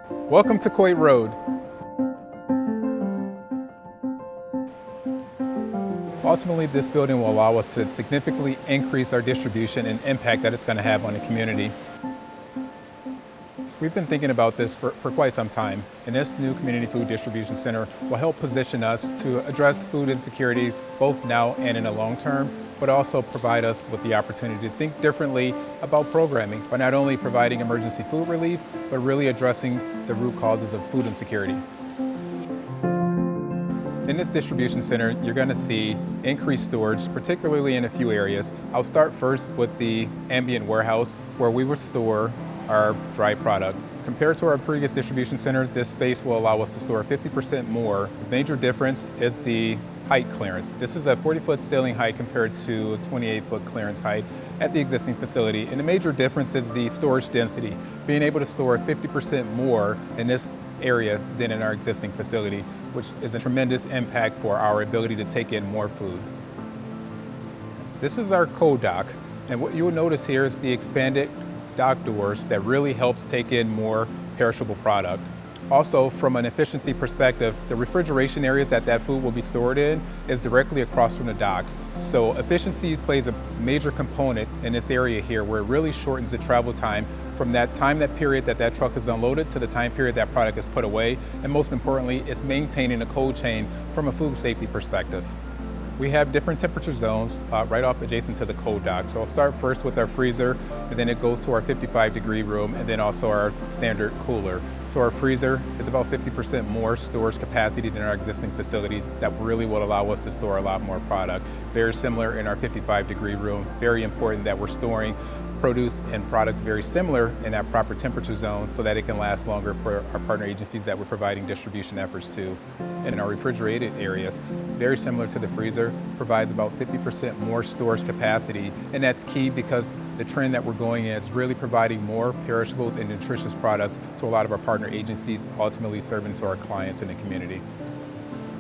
Welcome to Coit Road. Ultimately, this building will allow us to significantly increase our distribution and impact that it's going to have on the community. We've been thinking about this for quite some time, and this new community food distribution center will help position us to address food insecurity both now and in the long term, but also provide us with the opportunity to think differently about programming by not only providing emergency food relief, but really addressing the root causes of food insecurity. In this distribution center, you're going to see increased storage, particularly in a few areas. I'll start first with the ambient warehouse, where we will store our dry product. Compared to our previous distribution center, this space will allow us to store 50% more. The major difference is the height clearance. This is a 40-foot ceiling height compared to a 28-foot clearance height at the existing facility. And the major difference is the storage density, being able to store 50% more in this area than in our existing facility, which is a tremendous impact for our ability to take in more food. This is our cold dock, and what you will notice here is the expanded dock doors that really helps take in more perishable product. Also, from an efficiency perspective, the refrigeration areas that food will be stored in is directly across from the docks. So efficiency plays a major component in this area here, where it really shortens the travel time from that period that truck is unloaded to the time period that product is put away. And most importantly, it's maintaining a cold chain from a food safety perspective. We have different temperature zones right off adjacent to the cold dock. So I'll start first with our freezer, and then it goes to our 55-degree room, and then also our standard cooler. So our freezer is about 50% more storage capacity than our existing facility. That really will allow us to store a lot more product. Very similar in our 55-degree room. Very important that we're storing produce and products very similar in that proper temperature zone so that it can last longer for our partner agencies that we're providing distribution efforts to. And in our refrigerated areas, very similar to the freezer, provides about 50% more storage capacity. And that's key because the trend that we're going in is really providing more perishable and nutritious products to a lot of our partner agencies, ultimately serving to our clients in the community.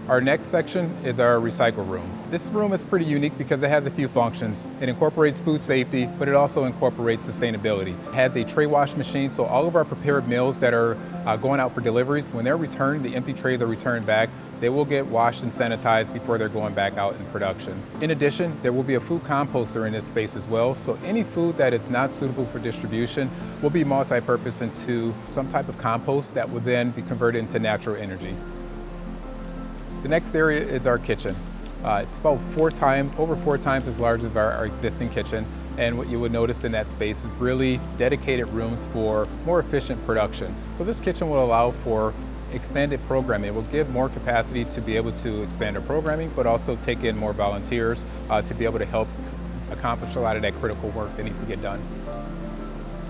Our next section is our recycle room. This room is pretty unique because it has a few functions. It incorporates food safety, but it also incorporates sustainability. It has a tray wash machine, so all of our prepared meals that are going out for deliveries, when they're returned, the empty trays are returned back. They will get washed and sanitized before they're going back out in production. In addition, there will be a food composter in this space as well, so any food that is not suitable for distribution will be multi-purpose into some type of compost that will then be converted into natural energy. The next area is our kitchen. It's about over four times as large as our existing kitchen. And what you would notice in that space is really dedicated rooms for more efficient production. So this kitchen will allow for expanded programming. It will give more capacity to be able to expand our programming, but also take in more volunteers to be able to help accomplish a lot of that critical work that needs to get done.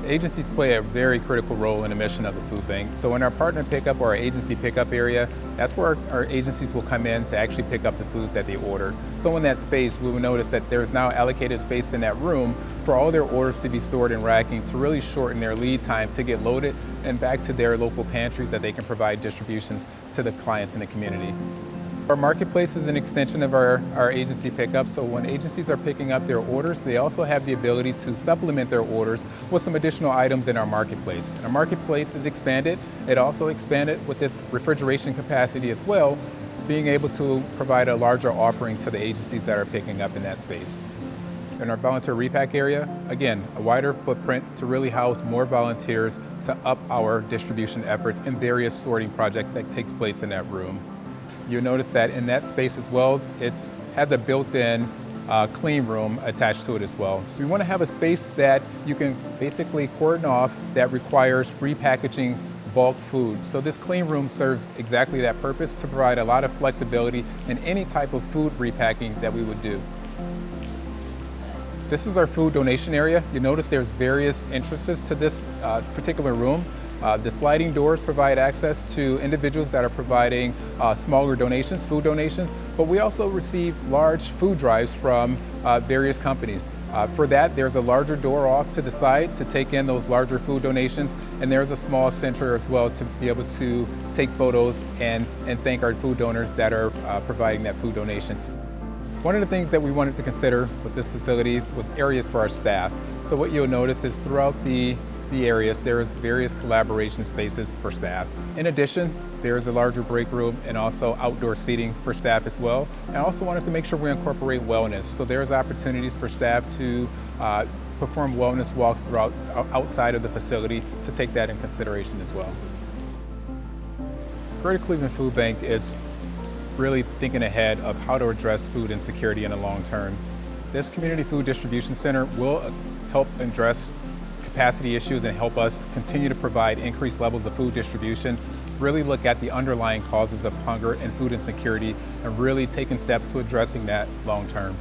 Agencies play a very critical role in the mission of the food bank. So in our partner pickup or our agency pickup area, that's where our agencies will come in to actually pick up the foods that they order. So in that space, we will notice that there's now allocated space in that room for all their orders to be stored in racking to really shorten their lead time to get loaded and back to their local pantries that they can provide distributions to the clients in the community. Our marketplace is an extension of our agency pickup, so when agencies are picking up their orders, they also have the ability to supplement their orders with some additional items in our marketplace. Our marketplace is expanded. It also expanded with its refrigeration capacity as well, being able to provide a larger offering to the agencies that are picking up in that space. In our volunteer repack area, again, a wider footprint to really house more volunteers to up our distribution efforts and various sorting projects that takes place in that room. You'll notice that in that space as well, it has a built-in clean room attached to it as well. So we want to have a space that you can basically cordon off that requires repackaging bulk food. So this clean room serves exactly that purpose, to provide a lot of flexibility in any type of food repacking that we would do. This is our food donation area. You notice there's various entrances to this particular room. The sliding doors provide access to individuals that are providing smaller donations, food donations, but we also receive large food drives from various companies. For that, there's a larger door off to the side to take in those larger food donations, and there's a small center as well to be able to take photos and thank our food donors that are providing that food donation. One of the things that we wanted to consider with this facility was areas for our staff. So what you'll notice is throughout the the areas, there is various collaboration spaces for staff. In addition, there is a larger break room and also outdoor seating for staff as well. And I also wanted to make sure we incorporate wellness. So there's opportunities for staff to perform wellness walks throughout outside of the facility to take that in consideration as well. Greater Cleveland Food Bank is really thinking ahead of how to address food insecurity in the long term. This community food distribution center will help address capacity issues and help us continue to provide increased levels of food distribution, really look at the underlying causes of hunger and food insecurity, and really taking steps to addressing that long term.